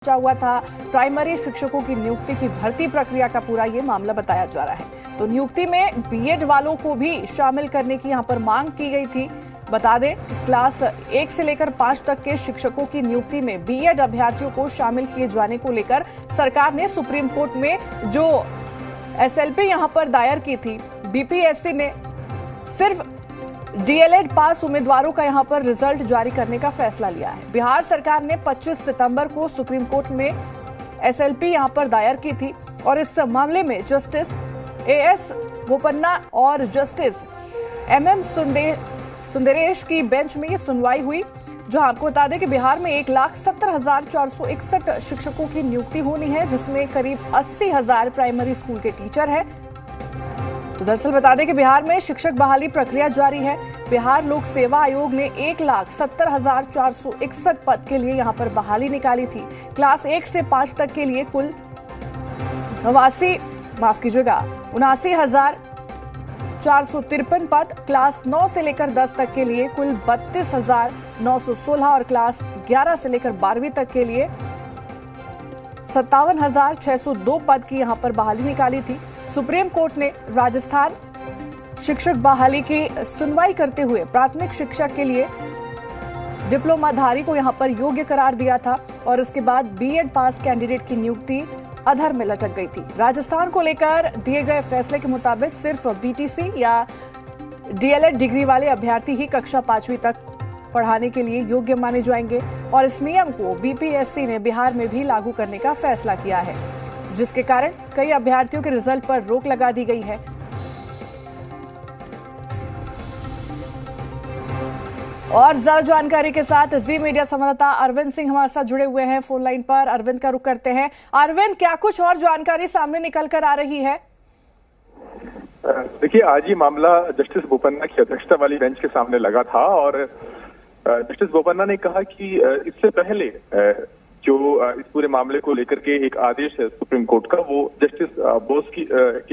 हुआ था। प्राइमरी शिक्षकों की नियुक्ति की भर्ती प्रक्रिया का पूरा ये मामला बताया जा रहा है। तो नियुक्ति में बीएड वालों को भी शामिल करने की यहां पर मांग की गई थी। बता दें, क्लास 1 से लेकर 5 तक के शिक्षकों की नियुक्ति में बीएड अभ्यर्थियों को शामिल किए जाने को लेकर सरकार ने सुप्रीम कोर्ट में जो एसएलपी यहां पर दायर की थी, बीपीएससी ने सिर्फ डीएलएड पास उम्मीदवारों का यहां पर रिजल्ट जारी करने का फैसला लिया है। बिहार सरकार ने 25 सितंबर को सुप्रीम कोर्ट में एसएलपी यहां पर दायर की थी और इस मामले में जस्टिस एएस बोपन्ना और जस्टिस एमएम सुंदरेश की बेंच में ये सुनवाई हुई। जो आपको बता दें कि बिहार में 1,70,461 शिक्षकों की नियुक्ति होनी है, जिसमें करीब 80,000 प्राइमरी स्कूल के टीचर हैं। तो दरअसल बता दें कि बिहार में शिक्षक बहाली प्रक्रिया जारी है। बिहार लोक सेवा आयोग ने 1,70,461 पद के लिए यहां पर बहाली निकाली थी। क्लास 1 से 5 तक के लिए कुल 79,453 पद, क्लास 9 से लेकर 10 तक के लिए कुल 32,916 और क्लास 11 से लेकर 12वीं तक के लिए 57,602 पद की यहां पर बहाली निकाली थी। सुप्रीम कोर्ट ने राजस्थान शिक्षक बहाली की सुनवाई करते हुए प्राथमिक शिक्षा के लिए डिप्लोमाधारी को यहां पर योग्य करार दिया था और इसके बाद बीएड पास कैंडिडेट की नियुक्ति अधर में लटक गई थी। राजस्थान को लेकर दिए गए फैसले के मुताबिक सिर्फ बीटीसी या डीएलएड डिग्री वाले अभ्यर्थी ही कक्षा 5वीं तक पढ़ाने के लिए योग्य माने जाएंगे और इस नियम को बीपीएससी ने बिहार में भी लागू करने का फैसला किया है, जिसके कारण कई अभ्यर्थियों के रिजल्ट पर रोक लगा दी गई है। और ज्यादा जानकारी के साथ जी मीडिया संवाददाता अरविंद सिंह हमारे साथ जुड़े हुए हैं फोन लाइन पर। अरविंद का रुख करते हैं। अरविंद, क्या कुछ और जानकारी सामने निकल कर आ रही है? देखिए, आज ये मामला जस्टिस बोपन्ना की अध्यक्षता वाली बेंच के सामने लगा था और जस्टिस बोपन्ना ने कहा कि इससे पहले जो इस पूरे मामले को लेकर के एक आदेश है सुप्रीम कोर्ट का, वो जस्टिस बोस की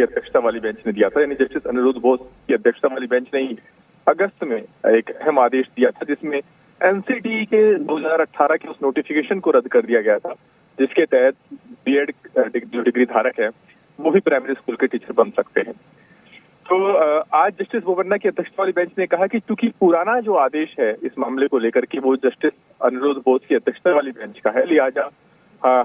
अध्यक्षता वाली बेंच ने दिया था। यानी जस्टिस अनिरुद्ध बोस की अध्यक्षता वाली बेंच ने ही अगस्त में एक अहम आदेश दिया था, जिसमें एनसीटीई के 2018 के उस नोटिफिकेशन को रद्द कर दिया गया था, जिसके तहत बीएड जो डिग्री धारक है वो भी प्राइमरी स्कूल के टीचर बन सकते हैं। तो आज जस्टिस बोपन्ना की अध्यक्षता वाली बेंच ने कहा कि चूंकि पुराना जो आदेश है इस मामले को लेकर के वो जस्टिस अनिरुद्ध बोस की अध्यक्षता वाली बेंच का है, लिहाजा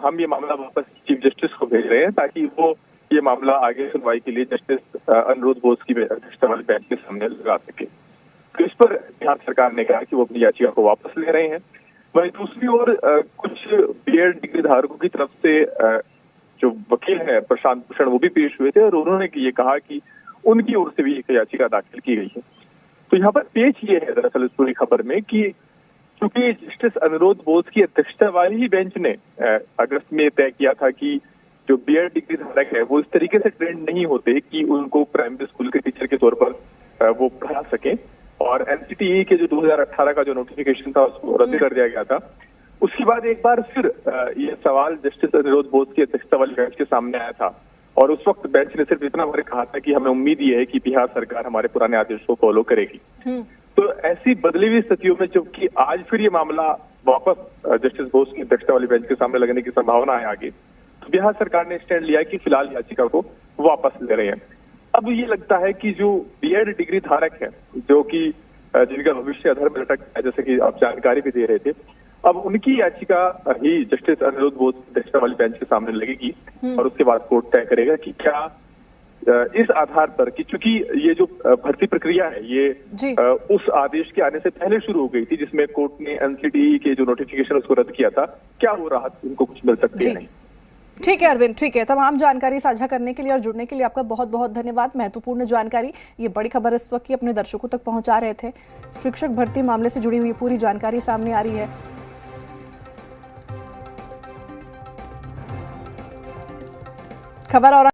हम ये मामला वापस चीफ जस्टिस को भेज रहे हैं ताकि वो ये मामला आगे सुनवाई के लिए जस्टिस अनिरुद्ध बोस की अध्यक्षता वाली बेंच के सामने लगा सके। तो इस पर बिहार सरकार ने कहा कि वो अपनी याचिका को वापस ले रहे हैं। वहीं दूसरी ओर कुछ बीएड डिग्री धारकों की तरफ से जो वकील है प्रशांत भूषण, वो भी पेश हुए थे और उन्होंने ये कहा कि उनकी ओर से भी एक याचिका दाखिल की गई है। तो यहाँ पर पेच ये है दरअसल इस पूरी खबर में कि चूंकि जस्टिस अनिरुद्ध बोस की अध्यक्षता वाली ही बेंच ने अगस्त में तय किया था कि जो बीएड डिग्री धारक है वो इस तरीके से ट्रेंड नहीं होते कि उनको प्राइमरी स्कूल के टीचर के तौर पर वो पढ़ा सके, और एनसीटीई के जो 2018 का जो नोटिफिकेशन था उसको रद्द कर दिया गया था। उसके बाद एक बार फिर ये सवाल जस्टिस अनिरुद्ध बोस की अध्यक्षता वाली बेंच के सामने आया था और उस वक्त बेंच ने सिर्फ इतना कहा था कि हमें उम्मीद ये है कि बिहार सरकार हमारे पुराने आदेश को फॉलो करेगी। तो ऐसी बदली हुई स्थितियों में जबकि आज फिर ये मामला वापस जस्टिस बोस की अध्यक्षता वाली बेंच के सामने लगने की संभावना है आगे, तो बिहार सरकार ने स्टैंड लिया कि फिलहाल याचिका को वापस ले रहे हैं। अब ये लगता है कि जो बीएड डिग्री धारक है, जो कि जिनका भविष्य अधर में लटक है, जैसे कि आप जानकारी भी दे रहे थे, अब उनकी याचिका ही जस्टिस अनिरुद्ध बोस की अध्यक्षता वाली बेंच के सामने लगेगी और उसके बाद कोर्ट तय करेगा कि क्या इस आधार पर कि चूंकि ये जो भर्ती प्रक्रिया है ये उस आदेश के आने से पहले शुरू हो गई थी जिसमें कोर्ट ने एनसीटीई के जो नोटिफिकेशन उसको रद्द किया था, क्या वो राहत उनको कुछ मिल सकती है? नहीं। ठीक है अरविंद, ठीक है। तमाम जानकारी साझा करने के लिए और जुड़ने के लिए आपका बहुत बहुत धन्यवाद। महत्वपूर्ण जानकारी, ये बड़ी खबर इस वक्त की अपने दर्शकों तक पहुंचा रहे थे। शिक्षक भर्ती मामले से जुड़ी हुई पूरी जानकारी सामने आ रही है। खबर और